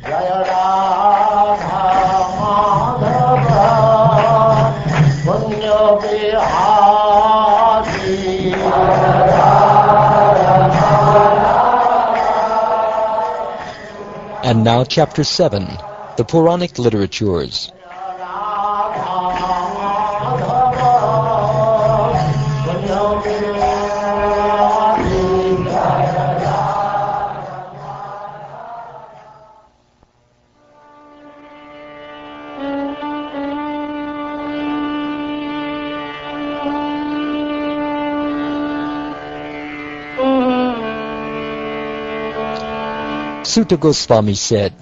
Jaya Radha Madhava Punya Bihari. And now Chapter 7, the Puranic Literatures. Sutta Goswami said,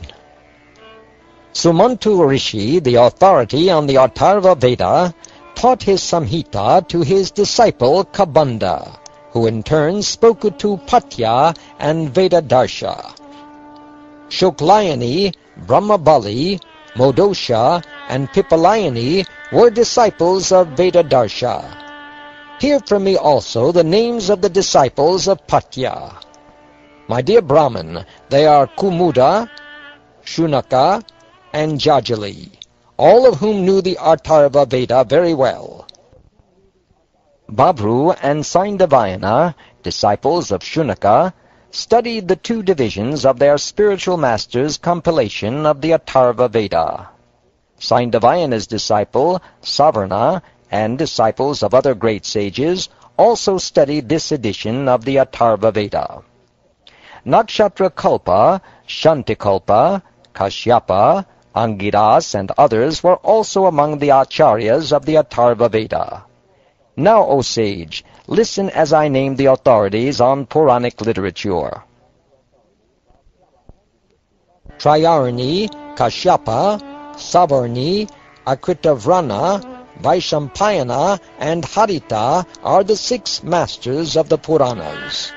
Sumantu Rishi, the authority on the Atharva Veda, taught his Samhita to his disciple Kabanda, who in turn spoke it to Patya and Vedadarsha. Shoklayani, Brahmabali, Modosha, and Pipalayani were disciples of Vedadarsha. Hear from me also the names of the disciples of Patya. My dear Brahman, they are Kumuda, Shunaka, and Jajali, all of whom knew the Atharva Veda very well. Babru and Saindavayana, disciples of Shunaka, studied the two divisions of their spiritual master's compilation of the Atharva Veda. Saindavayana's disciple, Savarna, and disciples of other great sages also studied this edition of the Atharva Veda. Nakshatra Kalpa, Shantikalpa, Kashyapa, Angiras, and others were also among the acharyas of the Atharva Veda. Now, O sage, listen as I name the authorities on Puranic literature. Trayarni, Kashyapa, Savarni, Akritavrana, Vaishampayana, and Harita are the 6 masters of the Puranas.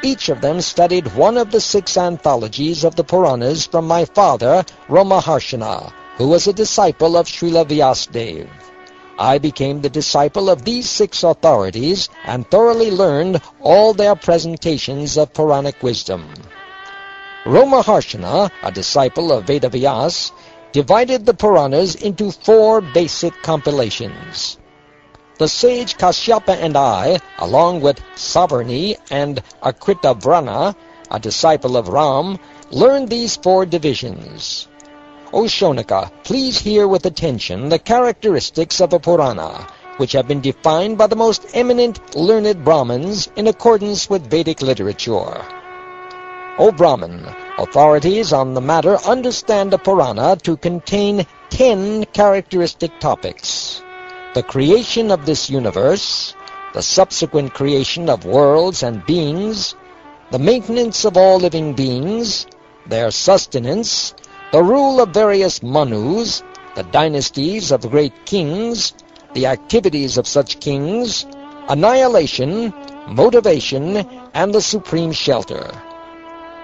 Each of them studied one of the 6 anthologies of the Puranas from my father, Romaharshana, who was a disciple of Srila Vyasadeva. I became the disciple of these 6 authorities and thoroughly learned all their presentations of Puranic wisdom. Romaharshana, a disciple of Vedavyas, divided the Puranas into 4 basic compilations. The sage Kashyapa and I, along with Savarni and Akritavrana, a disciple of Ram, learned these 4 divisions. O Shonaka, please hear with attention the characteristics of a Purana, which have been defined by the most eminent learned Brahmins in accordance with Vedic literature. O Brahman, authorities on the matter understand a Purana to contain 10 characteristic topics: the creation of this universe, the subsequent creation of worlds and beings, the maintenance of all living beings, their sustenance, the rule of various manus, the dynasties of great kings, the activities of such kings, annihilation, motivation, and the supreme shelter.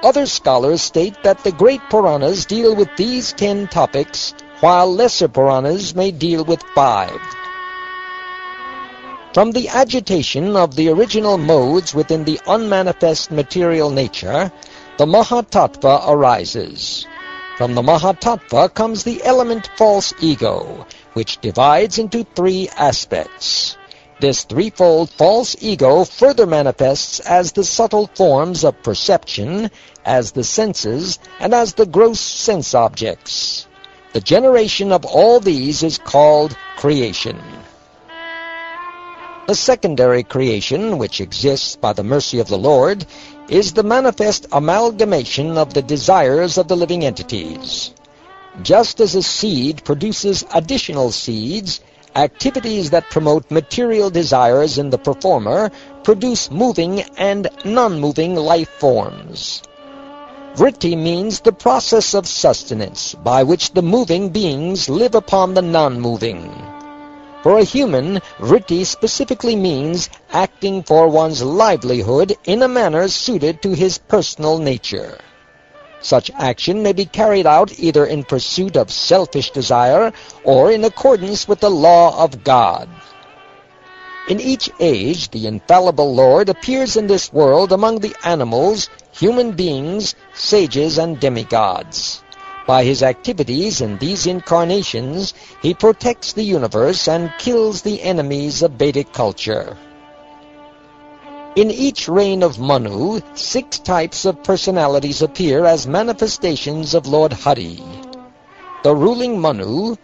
Other scholars state that the great Puranas deal with these 10 topics, while lesser Puranas may deal with 5. From the agitation of the original modes within the unmanifest material nature, the Mahatattva arises. From the Mahatattva comes the element false ego, which divides into 3 aspects. This threefold false ego further manifests as the subtle forms of perception, as the senses, and as the gross sense objects. The generation of all these is called creation. The secondary creation, which exists by the mercy of the Lord, is the manifest amalgamation of the desires of the living entities. Just as a seed produces additional seeds, activities that promote material desires in the performer produce moving and non-moving life forms. Vritti means the process of sustenance by which the moving beings live upon the non-moving. For a human, vritti specifically means acting for one's livelihood in a manner suited to his personal nature. Such action may be carried out either in pursuit of selfish desire or in accordance with the law of God. In each age, the infallible Lord appears in this world among the animals, human beings, sages, and demigods. By his activities in these incarnations, he protects the universe and kills the enemies of Vedic culture. In each reign of Manu, 6 types of personalities appear as manifestations of Lord Hari. The ruling Manu,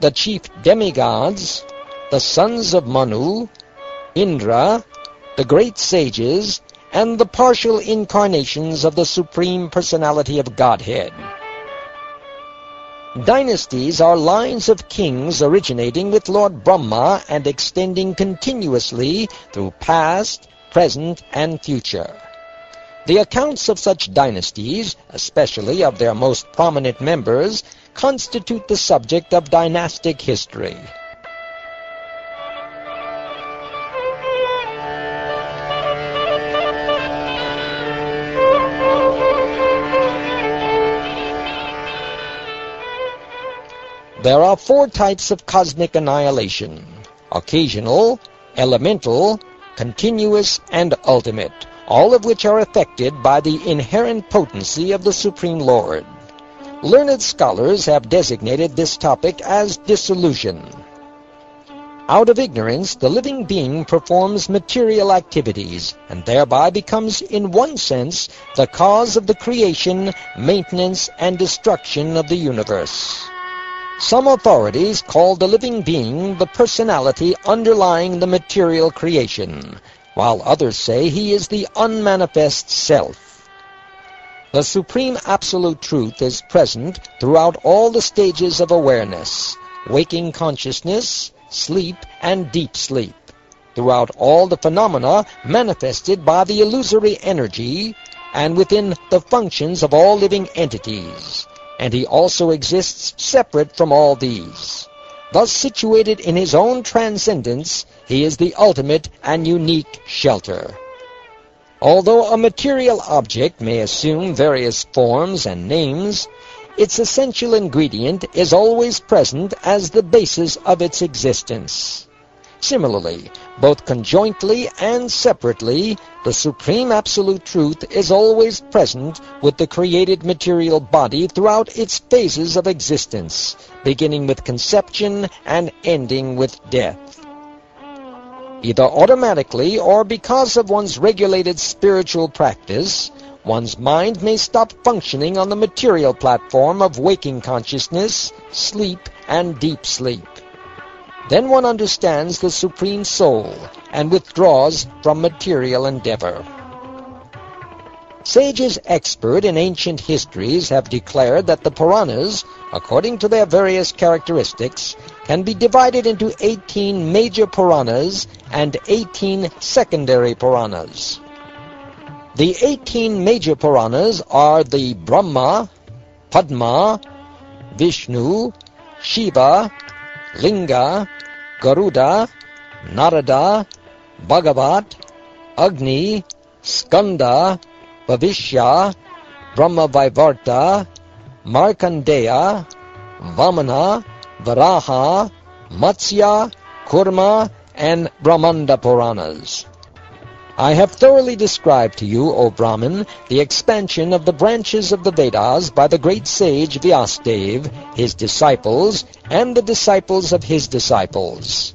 the chief demigods, the sons of Manu, Indra, the great sages, and the partial incarnations of the Supreme Personality of Godhead. Dynasties are lines of kings originating with Lord Brahma and extending continuously through past, present, and future. The accounts of such dynasties, especially of their most prominent members, constitute the subject of dynastic history. There are 4 types of cosmic annihilation: occasional, elemental, continuous, and ultimate, all of which are effected by the inherent potency of the Supreme Lord. Learned scholars have designated this topic as dissolution. Out of ignorance, the living being performs material activities, and thereby becomes, in one sense, the cause of the creation, maintenance, and destruction of the universe. Some authorities call the living being the personality underlying the material creation, while others say he is the unmanifest self. The Supreme Absolute Truth is present throughout all the stages of awareness, waking consciousness, sleep, and deep sleep, throughout all the phenomena manifested by the illusory energy, and within the functions of all living entities. And he also exists separate from all these. Thus situated in his own transcendence, he is the ultimate and unique shelter. Although a material object may assume various forms and names, its essential ingredient is always present as the basis of its existence. Similarly, both conjointly and separately, the Supreme Absolute Truth is always present with the created material body throughout its phases of existence, beginning with conception and ending with death. Either automatically or because of one's regulated spiritual practice, one's mind may stop functioning on the material platform of waking consciousness, sleep, and deep sleep. Then one understands the Supreme Soul and withdraws from material endeavor. Sages expert in ancient histories have declared that the Puranas, according to their various characteristics, can be divided into 18 major Puranas and 18 secondary Puranas. The 18 major Puranas are the Brahma, Padma, Vishnu, Shiva, Linga, Garuda, Narada, Bhagavat, Agni, Skanda, Bhavishya, Brahma-Vaivarta, Markandeya, Vamana, Varaha, Matsya, Kurma, and Brahmanda Puranas. I have thoroughly described to you, O Brahmin, the expansion of the branches of the Vedas by the great sage Vyasadeva, his disciples, and the disciples of his disciples.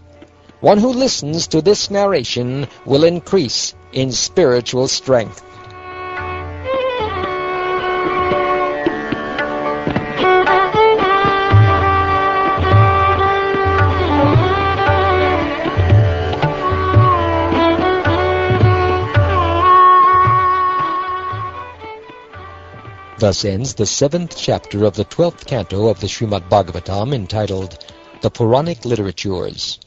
One who listens to this narration will increase in spiritual strength. Thus ends the 7th chapter of the 12th canto of the Srimad Bhagavatam, entitled The Puranic Literatures.